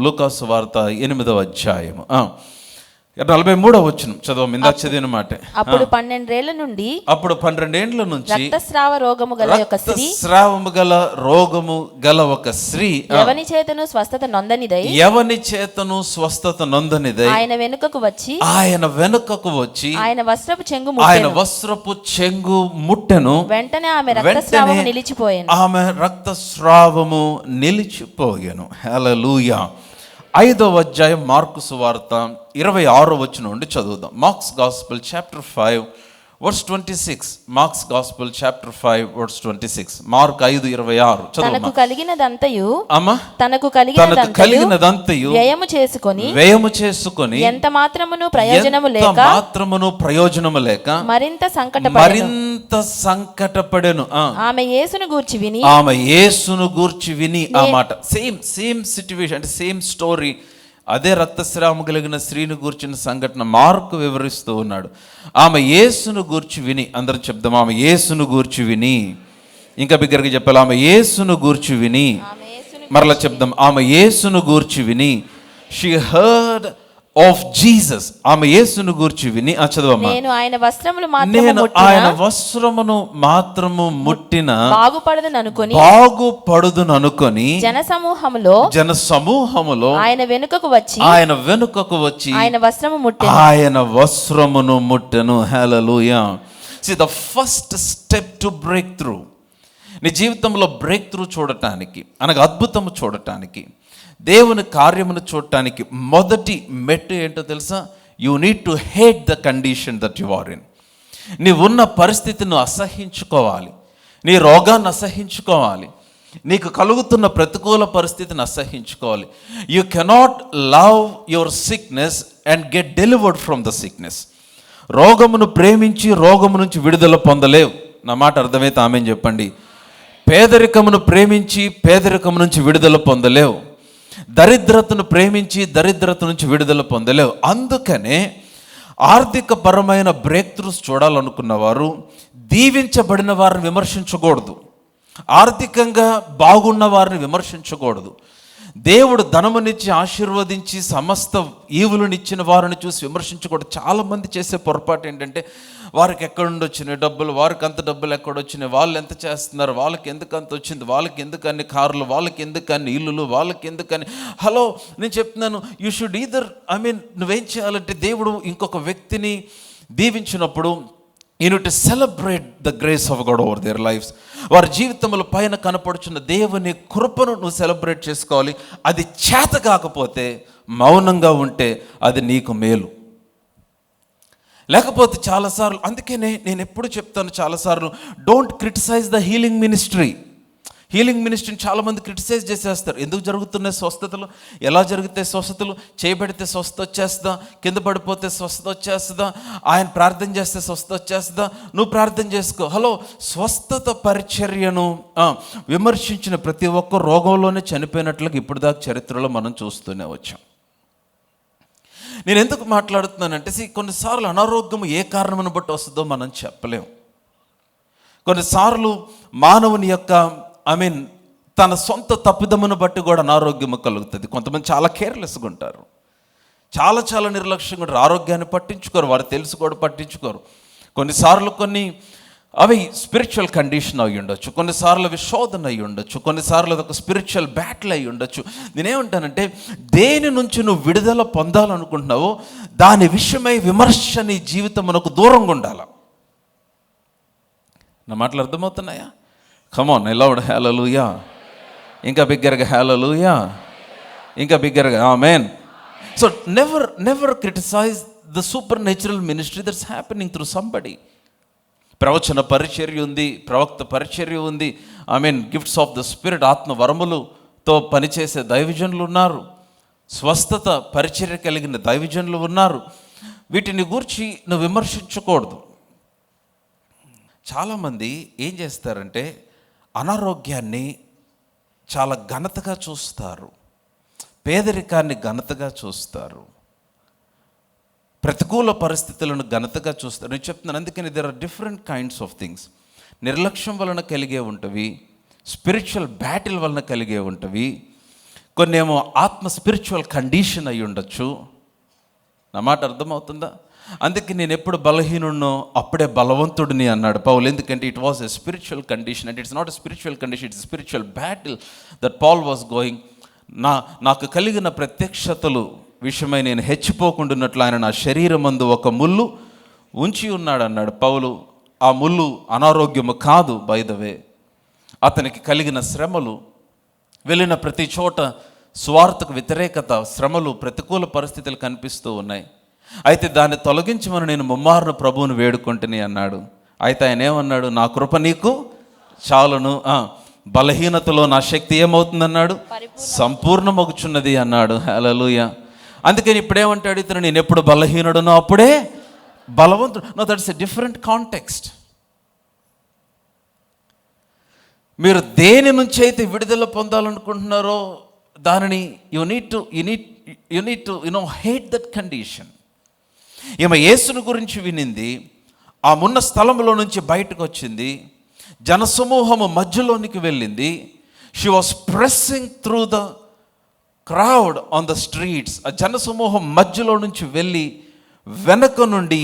లూకాసు వార్త 8వ అధ్యాయము 43వ వచనం చదవం. ఇందాక చదివిన మాట. అప్పుడు 12 ఏళ్ల నుండి రక్తస్రావ రోగము గల ఒక స్త్రీ ఎవని చేతను స్వస్థత నొందనిదై ఆయన వెనుకకు వచ్చి ఆయన వస్త్రపు చెంగు ముట్టెను. వెంటనే ఆమె రక్తస్రావము నిలిచిపోయెను. హల్లెలూయా. 5వ అధ్యాయం మార్కు సువార్త 26వ వచనం నుండి చదువుదాం. Mark's gospel chapter 5 verse 26. Mark's gospel chapter 5 verse 26. Mark 5:26 చదువు. తనకు కలిగినదంతయు వ్యయము చేసుకొని ఎంత మాత్రమును ప్రయోజనము లేక మరింత సంకటపడెను. ఆమె యేసును గూర్చి విని ఆ మాట సేమ్ సిట్యుయేషన్, అంటే సేమ్ స్టోరీ. అదే రక్తస్రావము కలిగిన స్త్రీని గూర్చిన సంఘటన మార్కు వివరిస్తూ ఉన్నాడు. ఆమె యేసును గూర్చి విని, అందరం చెప్దాం, ఆమె యేసును గూర్చి విని. ఇంకా బిగ్గరగా చెప్పాలి, ఆమె యేసును గూర్చి విని. మరలా చెప్దాం, ఆమె యేసును గూర్చి విని. She heard of Jesus. ఆమె యేసును గూర్చి విని. చదవమ్మా. నేను ఆయన వస్త్రమును మాత్రము ముట్టిన బాగుపడుదుననుకొని జనసమూహములో ఆయన వెనుకకు వచ్చి ఆయన వస్త్రమును ముట్టెను. హల్లెలూయా. See, the first step to break through. నీ జీవితంలో బ్రేక్ త్రూ చూడటానికి, అనగా అద్భుతము చూడటానికి, దేవుని కార్యమును చూడటానికి మొదటి మెట్టు ఏంటో తెలుసా? You need to hate the condition that you are in. నీవున్న పరిస్థితిని అసహించుకోవాలి, నీ రోగాన్ని అసహించుకోవాలి, నీకు కలుగుతున్న ప్రతికూల పరిస్థితిని అసహించుకోవాలి. You cannot love your sickness and get delivered from the sickness. రోగమును ప్రేమించి రోగము నుంచి విడుదల పొందలేవు. నా మాట అర్థమైతే ఆమేన్ చెప్పండి. పేదరికమును ప్రేమించి పేదరికము నుంచి విడుదల పొందలేవు. దరిద్రతను ప్రేమించి దరిద్రత నుంచి విడుదల పొందలేవు. అందుకనే ఆర్థిక పరమైన బ్రేక్ త్రూస్ చూడాలనుకున్న వారు దీవించబడిన వారిని విమర్శించకూడదు, ఆర్థికంగా బాగున్న వారిని విమర్శించకూడదు. దేవుడు ధనమునిచ్చి ఆశీర్వదించి సమస్త ఈవులనిచ్చిన వారిని చూసి విమర్శించకూడదు. చాలామంది చేసే పొరపాటు ఏంటంటే, వారికి ఎక్కడుండి వచ్చినాయి డబ్బులు, వారికి అంత డబ్బులు ఎక్కడొచ్చినాయి, వాళ్ళు ఎంత చేస్తున్నారు, వాళ్ళకి ఎందుకు అంత వచ్చింది, వాళ్ళకి ఎందుకు అన్ని కార్లు, వాళ్ళకి ఎందుకు అన్ని ఇల్లులు, వాళ్ళకి ఎందుకని. హలో, నేను చెప్తున్నాను, యూ షుడ్ ఈదర్ నువ్వేం చేయాలంటే, దేవుడు ఇంకొక వ్యక్తిని దీవించినప్పుడు you need to celebrate the grace of God over their lives. వారి జీవితంలో పైన కనపడుచున్న దేవుని కృపను నువ్వు సెలబ్రేట్ చేసుకోవాలి. అది చేత కాకపోతే మౌనంగా ఉంటే అది నీకు మేలు. లేకపోతే చాలాసార్లు, అందుకనే నేను ఎప్పుడు చెప్తాను చాలాసార్లు, don't criticize the healing ministry. Healing మినిస్ట్రీని చాలామంది క్రిటిసైజ్ చేసేస్తారు. ఎందుకు జరుగుతున్నాయి స్వస్థతలు, ఎలా జరుగుతాయి స్వస్థతలు, చేయబడితే స్వస్థత వచ్చేస్తుందా, కింద పడిపోతే స్వస్థత వచ్చేస్తుందా, ఆయన ప్రార్థన చేస్తే స్వస్థత వచ్చేస్తుందా, నువ్వు ప్రార్థన చేసుకో. హలో, స్వస్థత పరిచర్యను విమర్శించిన ప్రతి ఒక్క రోగంలోనే చనిపోయినట్లుగా ఇప్పుడు దాకా చరిత్రలో మనం చూస్తూనే వచ్చాం. నేను ఎందుకు మాట్లాడుతున్నానంటే, కొన్నిసార్లు అనారోగ్యం ఏ కారణమును బట్టి వస్తుందో మనం చెప్పలేము. కొన్నిసార్లు మానవుని యొక్క తన సొంత తప్పిదమును బట్టి కూడా అనారోగ్యము కలుగుతుంది. కొంతమంది చాలా కేర్లెస్గా ఉంటారు, చాలా నిర్లక్ష్యంగా ఉంటారు, ఆరోగ్యాన్ని పట్టించుకోరు, వారు తెలుసు కూడా పట్టించుకోరు. కొన్నిసార్లు అవి స్పిరిచువల్ కండిషన్ అయి ఉండొచ్చు, కొన్నిసార్లు అవి శోధన అయి ఉండొచ్చు, కొన్నిసార్లు అది ఒక స్పిరిచువల్ బ్యాటిల్ అయి ఉండొచ్చు. నేనేమంటానంటే, దేని నుంచి నువ్వు విడుదల పొందాలనుకుంటున్నావో దాని విషయమై విమర్శ నీ జీవితమునకు దూరంగా ఉండాలి. నా మాటలు అర్థమవుతున్నాయా? Come on, loud hallelujah. ఇంకా బిగ్గరగా హల్లెలూయా, ఇంకా బిగ్గరగా amen. So never criticize the supernatural ministry that's happening through somebody. ప్రవచన పరిచర్య ఉంది, ప్రవక్త పరిచర్య ఉంది, గిఫ్ట్స్ ఆఫ్ ద స్పిరిట్, ఆత్మ వరములతో పనిచేసే దైవజనులు ఉన్నారు, స్వస్థత పరిచర్య కలిగిన దైవజనులు ఉన్నారు. వీటిని గూర్చి నువ్వు విమర్శించకూడదు. చాలామంది ఏం చేస్తారంటే, అనారోగ్యాన్ని చాలా ఘనతగా చూస్తారు, పేదరికాన్ని ఘనతగా చూస్తారు, ప్రతికూల పరిస్థితులను ఘనతగా చూస్తారు. నేను చెప్తున్నాను, అందుకని there are different kinds of things. నిర్లక్ష్యం వలన కలిగే ఉంటవి, స్పిరిచువల్ బ్యాటిల్ వలన కలిగే ఉంటవి, కొన్ని ఏమో ఆత్మ స్పిరిచువల్ కండిషన్ అయి ఉండొచ్చు. నా మాట అర్థమవుతుందా? అందుకే నేను ఎప్పుడు బలహీనున్నో అప్పుడే బలవంతుడిని అన్నాడు పౌలు. ఎందుకంటే it was a spiritual condition and it's not a spiritual condition, it's spiritual battle that Paul was going. నాకు కలిగిన ప్రత్యక్షతలు విషయమై నేను హెచ్చిపోకుండాన్నట్లు ఆయన నా శరీరమందు ఒక ముళ్ళు ఉంచి ఉన్నాడు అన్నాడు పౌలు. ఆ ముళ్ళు అనారోగ్యము కాదు, బై ద వే. అతనికి కలిగిన శ్రమలు, వెళ్ళిన ప్రతి చోట స్వార్థకు వ్యతిరేకత, శ్రమలు, ప్రతికూల పరిస్థితులు కనిపిస్తూ ఉన్నాయి. అయితే దాన్ని తొలగించమని నేను ముమ్మారును ప్రభువును వేడుకుంటుని అన్నాడు. అయితే ఆయన ఏమన్నాడు? నా కృప నీకు చాలును, బలహీనతలో నా శక్తి ఏమవుతుందన్నాడు? సంపూర్ణమగుచున్నది అన్నాడు. హల్లెలూయా. అందుకని ఇప్పుడేమంటాడు ఇతను? నేను ఎప్పుడు బలహీనుడునో అప్పుడే బలవంతుడు. No, that's a different context. మీరు దేని నుంచి అయితే విడుదల పొందాలనుకుంటున్నారో దానిని you need to hate that condition. ఈమె యేసును గురించి వినింది, ఆ మున్న స్థలంలో నుంచి బయటకు వచ్చింది, జనసమూహము మధ్యలోనికి వెళ్ళింది. She was pressing through the crowd on the streets. ఆ జనసమూహం మధ్యలో నుంచి వెళ్ళి వెనక నుండి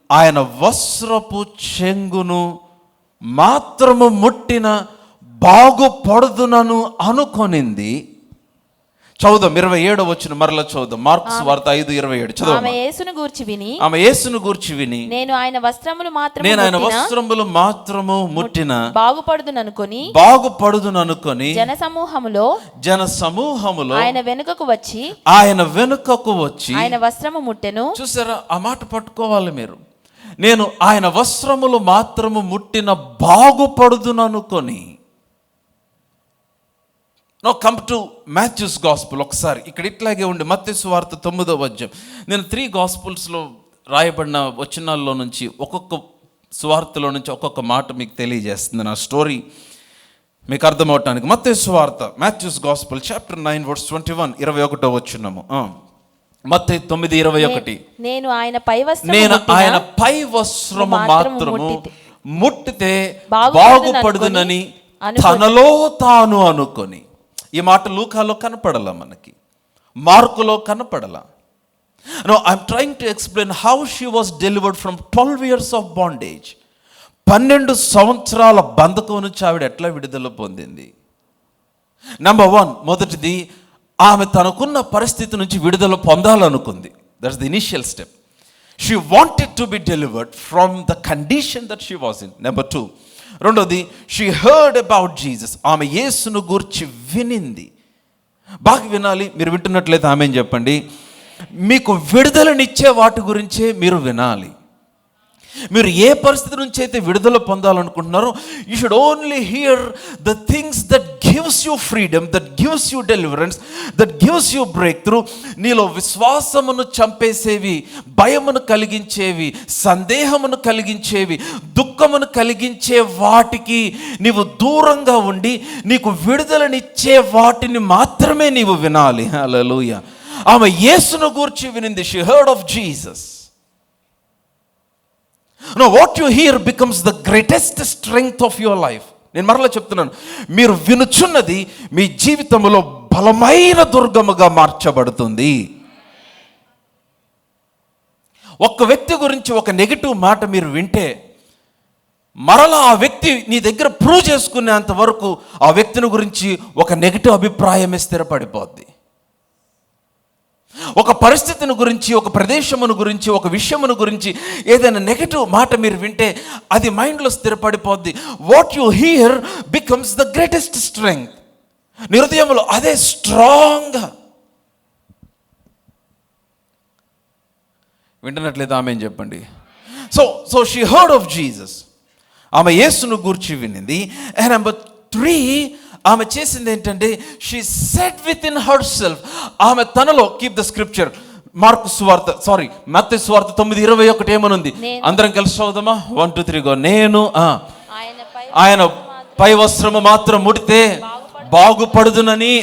ఆయన వస్త్రపు చెంగును మాత్రము ముట్టిన బాగుపడుదునను అనుకొనింది. చదువుదాం 27వ వచనం మరలా చదువుదాం. మార్కు సువార్త 5:27 చదువు. ఆమె యేసును గూర్చి విని నేను ఆయన వస్త్రములు మాత్రము ముట్టిన బాగుపడుదుననుకొని జనసమూహములో ఆయన వెనుకకు వచ్చి ఆయన వస్త్రము ముట్టెను. చూసారా? ఆ మాట పట్టుకోవాలి మీరు. నేను ఆయన వస్త్రములు మాత్రము ముట్టిన బాగుపడుదుననుకొని. No come to Matthew's gospel. ఒకసారి ఇక్కడ ఇట్లాగే ఉండి మత్తయి సువార్త 9వ అధ్యాయం. నేను 3 గాస్పుల్స్లో రాయబడిన వచనాల్లో నుంచి ఒక్కొక్క సువార్తలో నుంచి ఒక్కొక్క మాట మీకు తెలియజేస్తుంది. నా స్టోరీ మీకు అర్థమవటానికి. మత్తయి సువార్త, మాథ్యూస్ గాస్పుల్ చాప్టర్ 9 వర్స్ 21, 21వ వచనము. మత్తయి 9:21. నేను ఆయన పై వస్త్రము మాత్రము ముట్టితే బాగుపడుదునని తనలో తాను అనుకొని. ఈ మాట లూకాలో కనపడలా, మనకి మార్కులో కనపడలా. No, I'm trying to explain how she was delivered from 12 years of bondage. 12 సంవత్సరాల బంధకం నుంచి ఆవిడ ఎట్లా విడుదల పొందింది? నెంబర్ 1, మొదటిది, ఆమె తనకున్న పరిస్థితి నుంచి విడుదల పొందాలనుకుంది. That's the initial step. She wanted to be delivered from the condition that she was in. Number 2, రెండోది, షీ హర్డ్ అబౌట్ జీసస్. ఆమె యేసును గూర్చి వినింది. బాగా వినాలి. మీరు వింటున్నట్లయితే ఆమెను చెప్పండి. మీకు విడుదలనిచ్చే వాటి గురించే మీరు వినాలి. మీరు ఏ పరిస్థితి నుంచి అయితే విడుదల పొందాలనుకుంటున్నారో, you should only hear the things that gives you freedom, that gives you deliverance, that gives you breakthrough. నీలో విశ్వాసమును చంపేసేవి, భయమును కలిగించేవి, సందేహమును కలిగించేవి, దుఃఖమును కలిగించే వాటికి నీవు దూరంగా ఉండి నీకు విడుదలనిచ్చే వాటిని మాత్రమే నీవు వినాలి. హల్లెలూయా. ఆమె యేసును గూర్చి వినింది. She heard of Jesus. No, what you hear becomes the greatest strength of your life. నేను మరలా చెప్తున్నాను, మీరు వినుచున్నది మీ జీవితంలో బలమైన దుర్గముగా మార్చబడుతుంది. ఒక్క వ్యక్తి గురించి ఒక నెగిటివ్ మాట మీరు వింటే, మరలా ఆ వ్యక్తి నీ దగ్గర ప్రూవ్ చేసుకునేంత వరకు ఆ వ్యక్తిని గురించి ఒక నెగిటివ్ అభిప్రాయమే స్థిరపడిపోద్ది. ఒక పరిస్థితిని గురించి, ఒక ప్రదేశమును గురించి, ఒక విషయమును గురించి ఏదైనా నెగటివ్ మాట మీరు వింటే అది మైండ్లో స్థిరపడిపోద్ది. What you hear becomes the greatest strength. నీ హృదయంలో అదే స్ట్రాంగ్. వింటున్నట్లేదు ఆమె చెప్పండి. So she heard of Jesus. ఆమె యేసును గూర్చి వినింది. అండ్ నెంబర్ 3, ఆమె చేసింది ఏంటంటే, she said within her self. ఆమె తనలో, కీప్ ద స్క్రిప్చర్, మార్కు సువార్త, మత్తయి సువార్త 9:21 ఏమనుంది? అందరం కలిసి చదువుదామా? 1 2 3 గో. నేను ఆయన పై వస్త్రము మాత్రం ముడితే బాగుపడుదునని.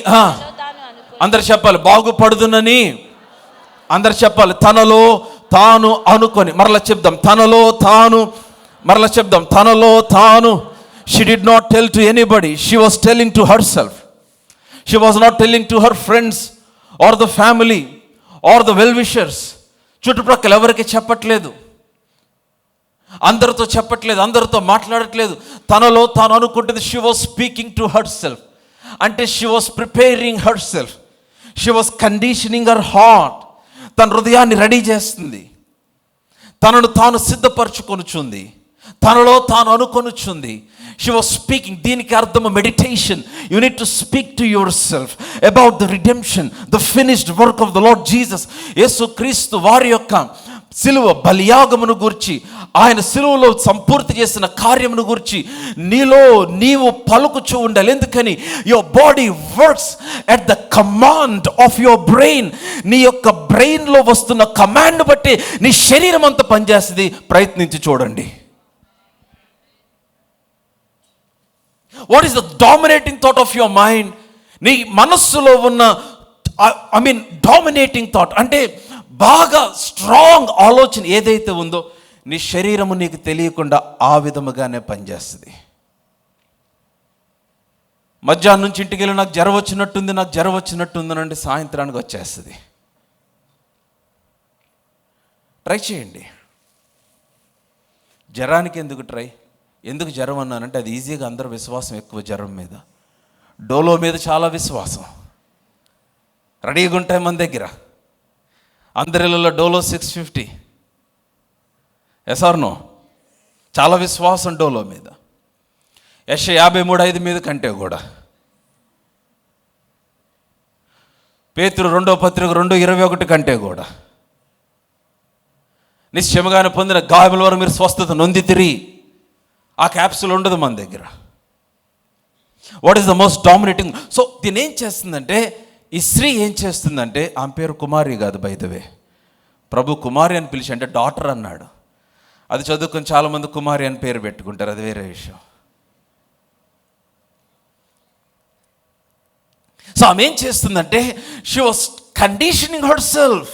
అందరు చెప్పాలి, బాగుపడుదునని. అందరు చెప్పాలి, తనలో తాను అనుకొని. మరలా చెప్దాం, తనలో తాను. మరలా చెప్దాం, తనలో తాను. She did not tell to anybody. She was telling to herself. She was not telling to her friends or the family or the well wishers. చుట్టుప్రక్కల ఎవరికి చెప్పట్లేదు, అందరితో చెప్పట్లేదు, అందరితో మాట్లాడట్లేదు. తనలో తాను అనుకుంటుంది. She was speaking to herself. అంటే she was preparing herself, she was conditioning her heart. తన హృదయాన్ని రెడీ చేస్తుంది, తనను తాను సిద్ధపరచుకొనుచుంది, తనలో తాను అనుకొనుచుంది. She was speaking. దీనికి అర్థము meditation. You need to speak to yourself about the redemption, the finished work of the Lord Jesus. యేసు క్రీస్తు వారి యొక్క సిలువ బలియాగమును గూర్చి, ఆయన సిలువలో సంపూర్తి చేసిన కార్యమును గూర్చి నీవు పలుకుచూ ఉండాలి. ఎందుకని? Your body works at the command of your brain. నీ యొక్క బ్రెయిన్లో వస్తున్న కమాండ్ బట్టి నీ శరీరం అంతా పనిచేస్తుంది. ప్రయత్నించి చూడండి. What is the dominating thought of your mind? నీ మనస్సులో ఉన్న డామినేటింగ్ థాట్ అంటే బాగా స్ట్రాంగ్ ఆలోచన ఏదైతే ఉందో నీ శరీరము నీకు తెలియకుండా ఆ విధముగానే పనిచేస్తుంది. మధ్యాహ్నం నుంచి ఇంటికి వెళ్ళి నాకు జ్వరం వచ్చినట్టుంది అంటే సాయంత్రానికి వచ్చేస్తుంది. ట్రై చేయండి. జ్వరానికి ఎందుకు జ్వరం అన్నానంటే అది ఈజీగా అందరూ విశ్వాసం ఎక్కువ జ్వరం మీద. డోలో మీద చాలా విశ్వాసం, రెడీగా ఉంటాయి మన దగ్గర. అందరిలో డోలో 650. Yes or no? చాలా విశ్వాసం డోలో మీద. యెషయా 53:5 మీద కంటే కూడా. పేతురు 2వ పత్రిక 2:21 కంటే కూడా. నిశ్చయముగానే పొందిన గాయముల వరకు మీరు స్వస్థత నొందితిరి. ఆ క్యాప్సూల్ ఉండదు మన దగ్గర. What is the most dominating? So దీని ఏం చేస్తుందంటే, ఈ స్త్రీ ఏం చేస్తుందంటే, ఆమె పేరు కుమారి కాదు బై ద వే. ప్రభు కుమారి అని పిలిచి అంటే డాటర్ అన్నాడు. అది చదువుకొని చాలామంది కుమారి అని పేరు పెట్టుకుంటారు, అది వేరే విషయం. సో ఆమె ఏం చేస్తుందంటే, she was conditioning her self.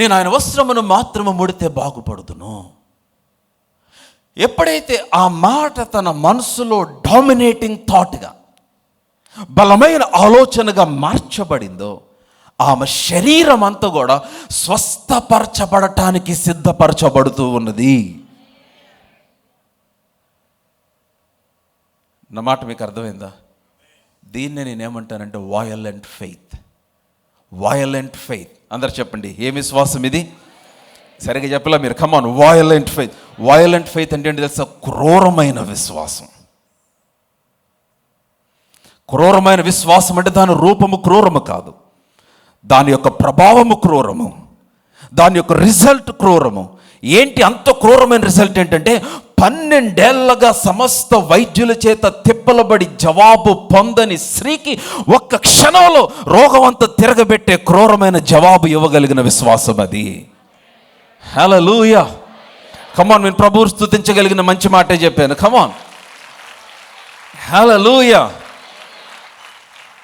నేను ఆయన వస్త్రమును మాత్రము ముడితే బాగుపడుదును. ఎప్పుడైతే ఆ మాట తన మనసులో డామినేటింగ్ థాట్గా, బలమైన ఆలోచనగా మార్చబడిందో, ఆమె శరీరం అంతా కూడా స్వస్థపరచబడటానికి సిద్ధపరచబడుతూ ఉన్నది. నా మాట మీకు అర్థమైందా? దీన్నే నేనేమంటానంటే వయలెంట్ ఫెయిత్. Violent faith. అందరు చెప్పండి, ఏ విశ్వాసం ఇది? సరిగ్గా చెప్పలా మీరు. కమాన్, వయలెంట్ ఫెయిత్. వయలెంట్ ఫెయిత్ అంటే ఏంటి తెలుసా? క్రూరమైన విశ్వాసం. క్రూరమైన విశ్వాసం అంటే దాని రూపము క్రూరము కాదు, దాని యొక్క ప్రభావము క్రూరము, దాని యొక్క రిజల్ట్ క్రూరము. ఏంటి అంత క్రూరమైన రిజల్ట్ ఏంటంటే, 12 ఏళ్లగా సమస్త వైద్యుల చేత తిప్పలబడి జవాబు పొందని స్త్రీకి ఒక్క క్షణంలో రోగం అంతా తిరగబెట్టే క్రూరమైన జవాబు ఇవ్వగలిగిన విశ్వాసం అది. హల్లెలూయా. కమాన్, నేను ప్రభువుని స్తుతించగలిగిన మంచి మాటే చెప్పాను. కమాన్, హల్లెలూయా.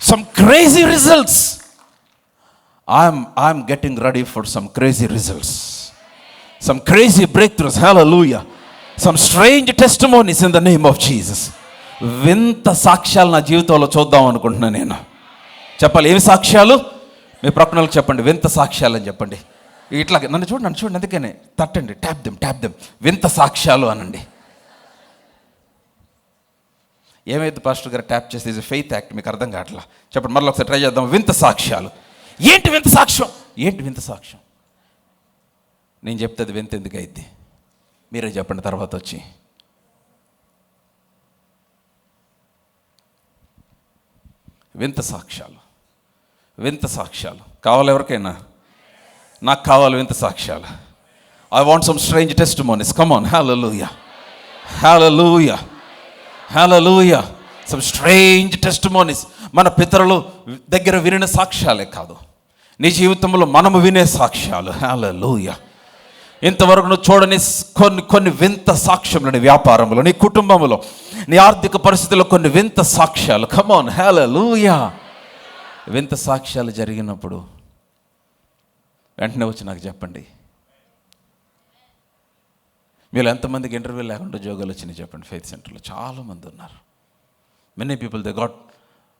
Some crazy results. I'm getting ready for some crazy results. Some crazy breakthroughs. Hallelujah. Some strange testimonies in the name of Jesus. వింత సాక్ష్యాలు నా జీవితంలో చూద్దాం అనుకుంటున్నాను నేను. చెప్పాలి, ఏమి సాక్ష్యాలు? మీ ప్రక్కనలకు చెప్పండి, వింత సాక్ష్యాలు అని చెప్పండి. ఇట్లా నన్ను చూడండి, అందుకనే తట్టండి, ట్యాప్ దెమ్. వింత సాక్ష్యాలు అనండి. ఏమైతే పాస్టర్ గారు ట్యాప్ చేస్తే ఇది ఫెయిత్ యాక్ట్, మీకు అర్థం కావట్లా. చెప్పండి, మరలా ఒకసారి ట్రై చేద్దాం. వింత సాక్ష్యాలు. ఏంటి వింత సాక్ష్యం? ఏంటి వింత సాక్ష్యం? నేను చెప్తే అది వింత ఎందుకు అయింది? మీరే చెప్పండి తర్వాత వచ్చి. వింత సాక్ష్యాలు. వింత సాక్ష్యాలు కావాలి ఎవరికైనా? నాకు కావాలి వింత సాక్ష్యాలు. I want some strange testimonies. Come on. Hallelujah, hallelujah, hallelujah. Some strange testimonies. మన పితరులు దగ్గర వినిన సాక్ష్యాలే కాదు, నీ జీవితంలో మనము వినే సాక్ష్యాలు. హల్లెలూయా. ఇంతవరకు నువ్వు చూడని కొన్ని వింత సాక్ష్యములు నీ వ్యాపారంలో, నీ కుటుంబంలో, నీ ఆర్థిక పరిస్థితుల్లో కొన్ని వింత సాక్ష్యాలు. కమ్ ఆన్, హల్లెలూయా. వింత సాక్ష్యాలు జరిగినప్పుడు వెంటనే వచ్చి నాకు చెప్పండి. మీరు ఎంతమందికి ఇంటర్వ్యూ లేకుండా ఉద్యోగాలు వచ్చినాయి చెప్పండి. ఫెయిత్ సెంటర్లో చాలామంది ఉన్నారు. మెనీ పీపుల్ దే గాట్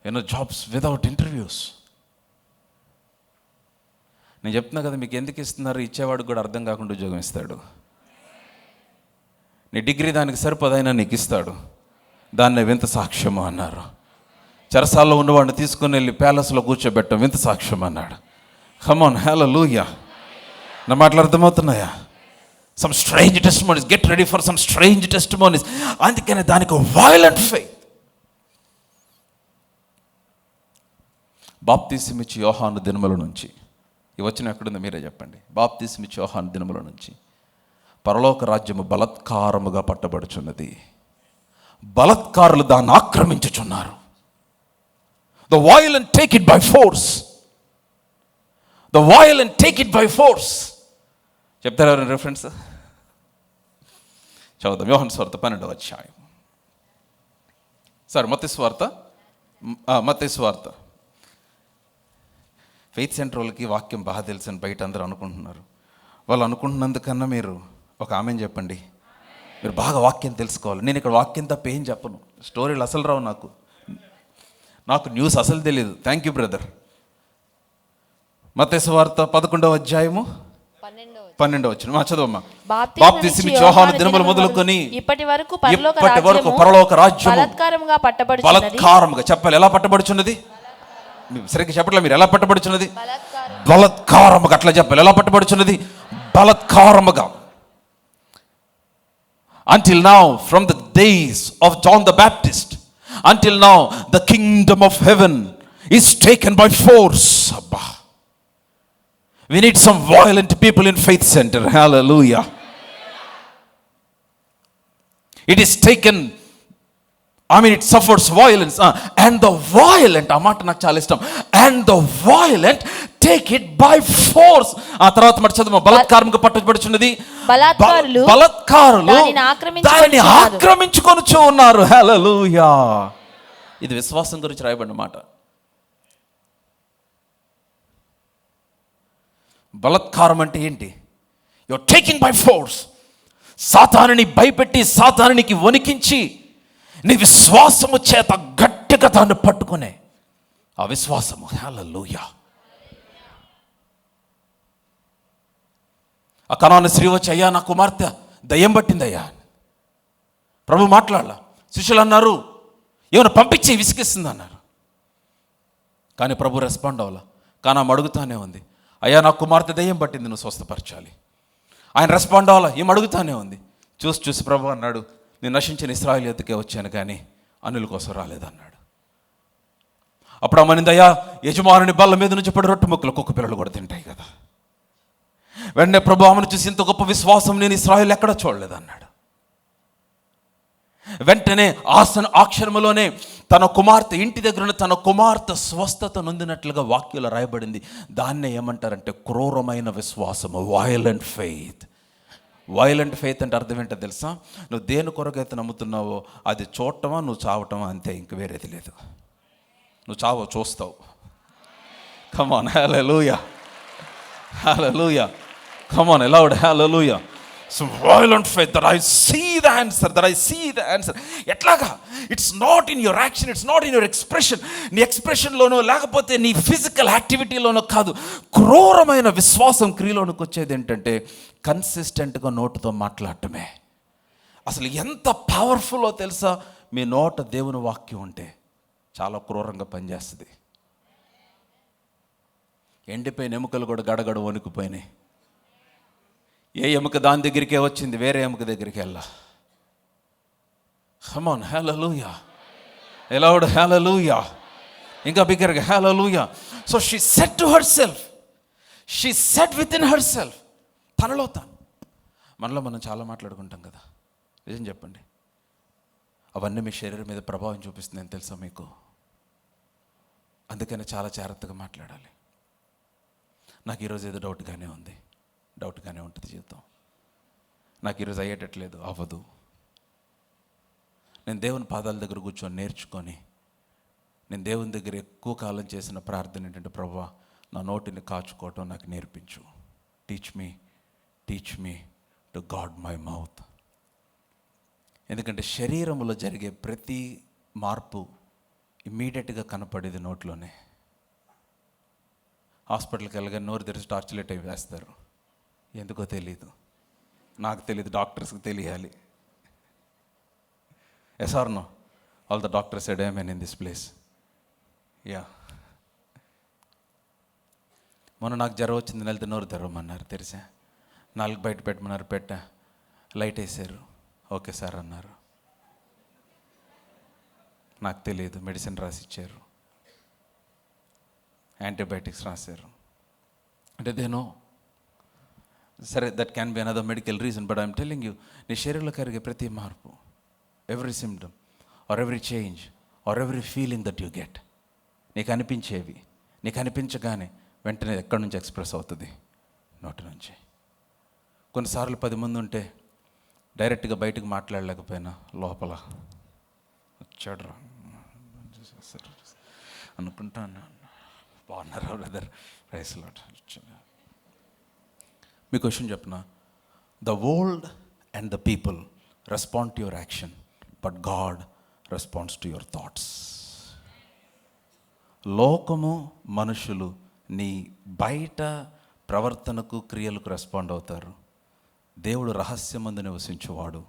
ఎన్నో జాబ్స్ వితౌట్ ఇంటర్వ్యూస్. నేను చెప్తున్నా కదా, మీకు ఎందుకు ఇస్తున్నారు, ఇచ్చేవాడికి కూడా అర్థం కాకుండా ఉద్యోగం ఇస్తాడు. నీ డిగ్రీ దానికి సరిపోదైనా నీకు ఇస్తాడు. దాన్నే వింత సాక్ష్యము అన్నారు. చెరసాల్లో ఉన్నవాడిని తీసుకుని వెళ్ళి ప్యాలెస్లో కూర్చోబెట్టం వింత సాక్ష్యం అన్నాడు. Come on, hallelujah. నా మాటలు అర్థమవుతున్నాయా? Some strange testimonies, get ready for some strange testimonies. అందుకనే దానికి వైలెంట్ ఫెయిత్. బాప్తీసమిచ్చి యోహాను దినముల నుంచి, ఈ వచనం ఎక్కడుందో మీరే చెప్పండి. బాప్తీసమిచ్చి యోహాను దినముల నుంచి పరలోక రాజ్యము బలత్కారముగా పట్టబడుచున్నది, బలత్కారులు దాన్ని ఆక్రమించుచున్నారు. The violent take it by force. The violent take it by force. చెప్తారా రెఫరెన్స్? చదువుతాం. యోహాను సువార్త 12వ అధ్యాయం. మత్తయి సువార్త. ఫెయిత్ సెంటర్ వాళ్ళకి వాక్యం బాగా తెలుసని బయట అందరూ అనుకుంటున్నారు. వాళ్ళు అనుకుంటున్నందుకన్నా మీరు ఒక ఆమెను చెప్పండి. మీరు బాగా వాక్యం తెలుసుకోవాలి. నేను ఇక్కడ వాక్యం తప్ప ఏం చెప్పను. స్టోరీలు అసలు రావు నాకు న్యూస్ అసలు తెలియదు. Thank you brother. మత్తయి సువార్త 11వ అధ్యాయము 12వ వచనం చదవమ్మా. బాప్తిసమిచ్చి యోహాను దినములు మొదలుకొని ఇప్పటి వరకు పరలోక రాజ్యము బలాత్కారముగా చెప్పాలి. ఎలా పట్టబడుచున్నది? సరిగ్గా చెప్పట్లే మీరు. ఎలా పట్టబడుచున్నది? బలాత్కారముగా. అట్లా చెప్పాలి. ఎలా పట్టబడుచున్నది? బలాత్కారముగా. Until now, from the days of John the Baptist, until now, the kingdom of heaven is taken by force. Abba. We need some violent people in Faith Center. Hallelujah. It is taken, it suffers violence. And the violent, ఆ మాట నాకు చాలా ఇష్టం. And the violent take it by force. ఆ తర్వాత మాట చదువు. బలాత్కారంగా పట్టబడుచున్నది, బలాత్కారులు దానిని ఆక్రమించుకొనుచు ఉన్నారు. హల్లెలూయా. ఇది విశ్వాసం గురించి రాయబడిన మాట. బలాత్కారం అంటే ఏంటి? Your taking by force. సాతానుని భయపెట్టి, సాతానునికి వణికించి, నీ విశ్వాసము చేత గట్టిగా దాన్ని పట్టుకునే ఆ విశ్వాసము. హల్లెలూయా. ఆ కనాను స్త్రీ వచ్చి, అయ్యా నా కుమార్తె దయ్యం పట్టిందయ్యా. ప్రభు మాట్లాడాల. శిష్యులు అన్నారు, ఏమైనా పంపించి విసిగిస్తుంది అన్నారు. కానీ ప్రభు రెస్పాండ్ అవ్వాల. కానీ ఆమె అడుగుతానే ఉంది, అయ్యా నా కుమార్తె దయ్యం పట్టింది, నువ్వు స్వస్థపరచాలి. ఆయన రెస్పాండ్ అవ్వాలా. ఏం అడుగుతానే ఉంది. చూసి ప్రభు అన్నాడు, నేను నశించిన ఇశ్రాయేలు ఎద్దుకే వచ్చాను కానీ అన్యుల కోసం రాలేదన్నాడు. అప్పుడు అమ్మనింది, అయ్యా యజమానుని బల్ల మీద నుంచి పడి రొట్టె ముక్కలు కుక్క పిల్లలు కూడా తింటాయి కదా. వెంటనే ప్రభు ఆమెను చూసి, ఇంత గొప్ప విశ్వాసం నేను ఇశ్రాయేలు ఎక్కడ చూడలేదన్నాడు. వెంటనే ఆ క్షణంలోనే తన కుమార్తె ఇంటి దగ్గర ఉన్న తన కుమార్తె స్వస్థత నొందినట్లుగా వాక్యంలో రాయబడింది. దాన్నే ఏమంటారంటే క్రూరమైన విశ్వాసము, వైలెంట్ ఫెయిత్. వైలెంట్ ఫెయిత్ అంటే అర్థం ఏంటో తెలుసా? నువ్వు దేని కొరకైతే నమ్ముతున్నావో అది చూడటమా, నువ్వు చావటమా, అంతే. ఇంక వేరేది లేదు. నువ్వు చావో చూస్తావు. Come on, hallelujah, hallelujah. Come on, loud hallelujah. So violent faith that I see the answer. ఎట్లాగా? It's not in your action, it's not in your expression. నీ ఎక్స్ప్రెషన్లోనో లేకపోతే నీ ఫిజికల్ యాక్టివిటీలోనో కాదు. క్రూరమైన విశ్వాసం క్రియలోనికి వచ్చేది ఏంటంటే కన్సిస్టెంట్గా నోటుతో మాట్లాడటమే. అసలు ఎంత పవర్ఫుల్లో తెలుసా? మీ నోట దేవుని వాక్యం ఉంటే చాలా క్రూరంగా పనిచేస్తుంది. ఎండిపోయిన ఎముకలు కూడా గడగడ వణుకుపోయినాయి. ఏ ఎముక దాని దగ్గరికే వచ్చింది, వేరే ఎముక దగ్గరికి వెళ్ళా. Come on, hallelujah, loud hallelujah. ఇంకా బిగ్గరగా hallelujah. So she said to herself, she said within herself, తనలో తాను. మనలో మనం చాలా మాట్లాడుకుంటాం కదా, నిజం చెప్పండి. అవన్నీ మీ శరీరం మీద ప్రభావం చూపిస్తుందని తెలుసా మీకు? అందుకని చాలా జాగ్రత్తగా మాట్లాడాలి. నాకు ఈరోజు ఏదో డౌట్గానే ఉంటుంది జీవితం. నాకు ఈరోజు అయ్యేటట్లేదు, అవ్వదు. నేను దేవుని పాదాల దగ్గర కూర్చొని నేర్చుకొని, నేను దేవుని దగ్గర ఎక్కువ కాలం చేసిన ప్రార్థన ఏంటంటే, ప్రభువా నా నోటిని కాచుకోవటం నాకు నేర్పించు. Teach me to guard my mouth. ఎందుకంటే శరీరంలో జరిగే ప్రతి మార్పు ఇమ్మీడియట్గా కనపడేది నోట్లోనే. హాస్పిటల్కి వెళ్ళగా నోరు తెరిచి టార్చ్ లైట్ అవి వేస్తారు. ఎందుకో తెలీదు, నాకు తెలియదు, డాక్టర్స్కి తెలియాలి. Yes or no? All the doctors said I mean in this place. Yeah. మొన్న నాకు జ్వరం వచ్చింది, వెళ్తే నోరు తెరవమన్నారు, తెరిసా. 4 బయట పెట్టమన్నారు, పెట్టా. లైట్ వేసారు, ఓకే సార్ అన్నారు. నాకు తెలియదు, మెడిసిన్ రాసి ఇచ్చారు, యాంటీబయాటిక్స్ రాశారు. అంటే దేనో సరే, that can be another medical reason, but I'm telling you, నీ శరీరంలో కలిగే ప్రతి మార్పు, every symptom or every change or every feeling that you get, నీకు అనిపించేవి, నీకు అనిపించగానే వెంటనే ఎక్కడి నుంచి ఎక్స్ప్రెస్ అవుతుంది? నోటి నుంచి. కొన్నిసార్లు 10 మంది ఉంటే డైరెక్ట్గా బయటకు మాట్లాడలేకపోయినా లోపల వచ్చాడు రా అనుకుంటాను. బాగున్నారా బ్రదర్? Praise Lord. మీ క్వశ్చన్ చెప్పిన, the world and the people respond to your action, but God responds to your thoughts. లోకము, మనుషులు నీ బయట ప్రవర్తనకు, క్రియలకు రెస్పాండ్ అవుతారు. దేవుడు రహస్యమందు నివసించువాడు,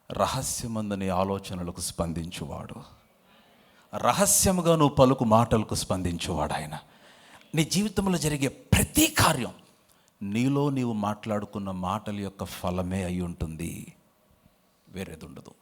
రహస్యమందు నీ ఆలోచనలకు స్పందించువాడు, రహస్యముగా నువ్వు పలుకు మాటలకు స్పందించువాడు ఆయన. నీ జీవితంలో జరిగే ప్రతి కార్యం నీలో నీవు మాట్లాడుకున్న మాటల యొక్క ఫలమే అయి ఉంటుంది, వేరేది ఉండదు.